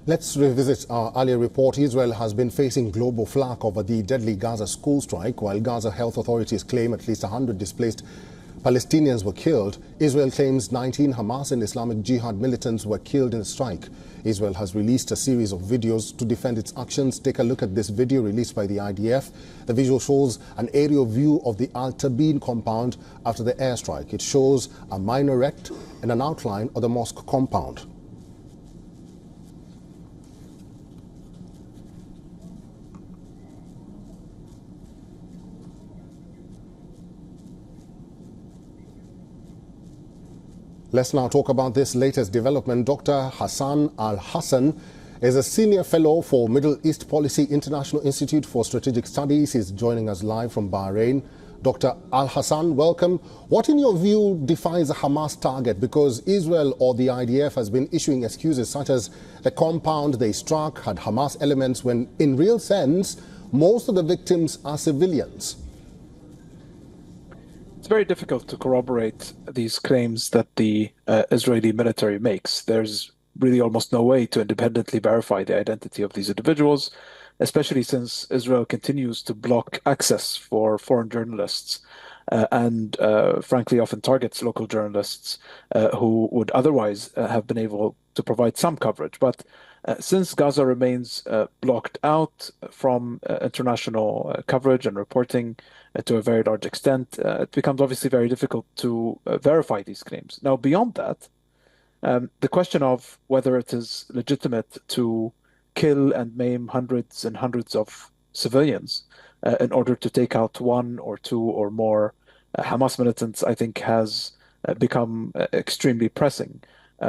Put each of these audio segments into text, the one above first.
Let's revisit our earlier report. Israel has been facing global flak over the deadly Gaza school strike. While Gaza health authorities claim at least 100 displaced Palestinians were killed, Israel claims 19 Hamas and Islamic Jihad militants were killed in the strike. Israel has released a series of videos to defend its actions. Take a look at this video released by the IDF. The visual shows an aerial view of the Al Tabeen compound after the airstrike. It shows a minaret and an outline of the mosque compound. Let's now talk about this latest development. Dr. Hassan Al-Hassan is a senior fellow for Middle East Policy International Institute for Strategic Studies. He's joining us live from Bahrain. Dr. Al-Hassan, welcome. What, in your view, defines a Hamas target? Because Israel or the IDF has been issuing excuses such as the compound they struck had Hamas elements when, in real sense, most of the victims are civilians. It's very difficult to corroborate these claims that the Israeli military makes. There's really almost no way to independently verify the identity of these individuals, especially since Israel continues to block access for foreign journalists and frankly often targets local journalists who would otherwise have been able to provide some coverage. But since Gaza remains blocked out from international coverage and reporting to a very large extent, it becomes obviously very difficult to verify these claims. Now, beyond that, the question of whether it is legitimate to kill and maim hundreds and hundreds of civilians in order to take out one or two or more Hamas militants, I think, has become extremely pressing.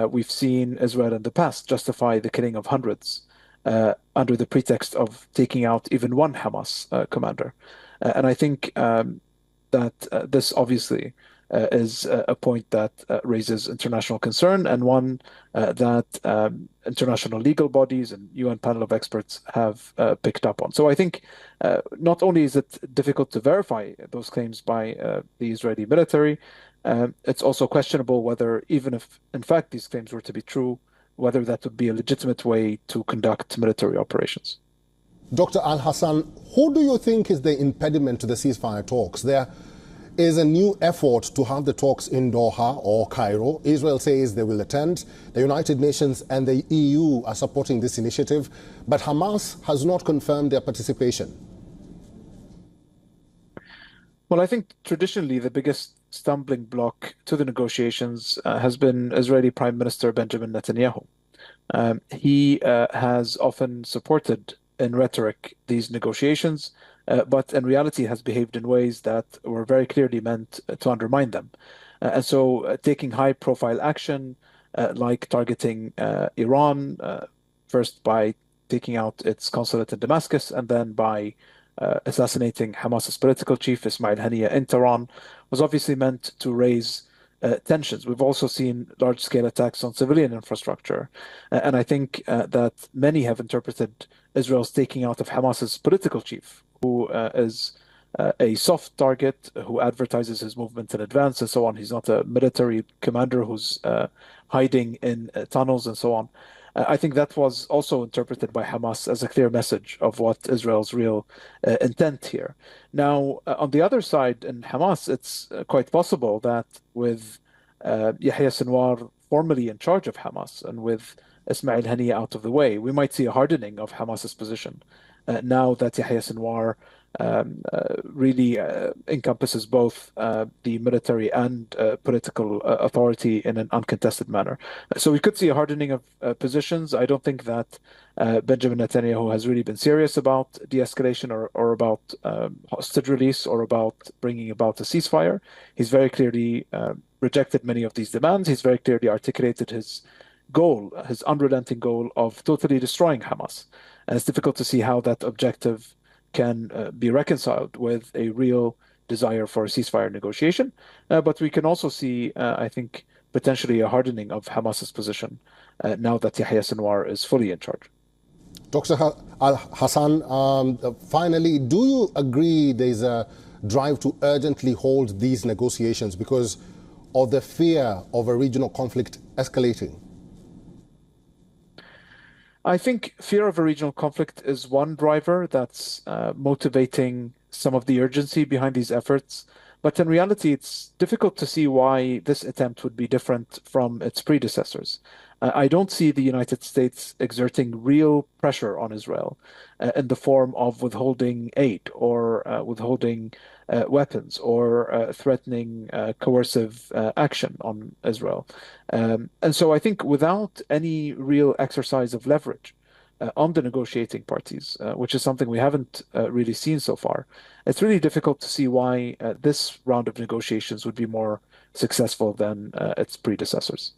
We've seen Israel in the past justify the killing of hundreds under the pretext of taking out even one Hamas commander. And I think that this obviously is a point that raises international concern, and one that international legal bodies and UN panel of experts have picked up on. So I think not only is it difficult to verify those claims by the Israeli military, it's also questionable whether, even if in fact these claims were to be true, whether that would be a legitimate way to conduct military operations. Dr. Al-Hassan, who do you think is the impediment to the ceasefire talks? There is a new effort to have the talks in Doha or Cairo. Israel says they will attend. The United Nations and the EU are supporting this initiative, but Hamas has not confirmed their participation. Well, I think traditionally the biggest stumbling block to the negotiations has been Israeli Prime Minister Benjamin Netanyahu. He has often supported in rhetoric these negotiations, but in reality has behaved in ways that were very clearly meant to undermine them. And so taking high-profile action, like targeting Iran, first by taking out its consulate in Damascus, and then by assassinating Hamas's political chief, Ismail Haniyeh, in Tehran, was obviously meant to raise tensions. We've also seen large-scale attacks on civilian infrastructure. And I think that many have interpreted Israel's taking out of Hamas's political chief, who is a soft target, who advertises his movements in advance and so on. He's not a military commander who's hiding in tunnels and so on. I think that was also interpreted by Hamas as a clear message of what Israel's real intent here. Now, on the other side, in Hamas, it's quite possible that with Yahya Sinwar formally in charge of Hamas and with Ismail Haniyeh out of the way, we might see a hardening of Hamas's position now that Yahya Sinwar really encompasses both the military and political authority in an uncontested manner. So we could see a hardening of positions. I don't think that Benjamin Netanyahu has really been serious about de-escalation or about hostage release or about bringing about a ceasefire. He's very clearly rejected many of these demands. He's very clearly articulated his goal, his unrelenting goal of totally destroying Hamas. And it's difficult to see how that objective can be reconciled with a real desire for a ceasefire negotiation. But we can also see, I think, potentially a hardening of Hamas's position now that Yahya Sinwar is fully in charge. Dr. Al-Hassan, finally, do you agree there's a drive to urgently hold these negotiations because of the fear of a regional conflict escalating? I think fear of a regional conflict is one driver that's motivating some of the urgency behind these efforts. But in reality, it's difficult to see why this attempt would be different from its predecessors. I don't see the United States exerting real pressure on Israel in the form of withholding aid or withholding weapons or threatening coercive action on Israel. And so I think without any real exercise of leverage on the negotiating parties, which is something we haven't really seen so far, it's really difficult to see why this round of negotiations would be more successful than its predecessors.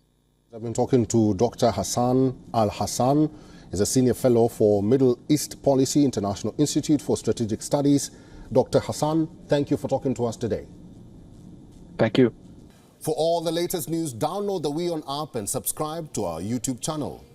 I've been talking to Dr. Hassan Al-Hassan. He's a senior fellow for Middle East Policy, International Institute for Strategic Studies. Dr. Hassan, thank you for talking to us today. Thank you. For all the latest news, download the WION app and subscribe to our YouTube channel.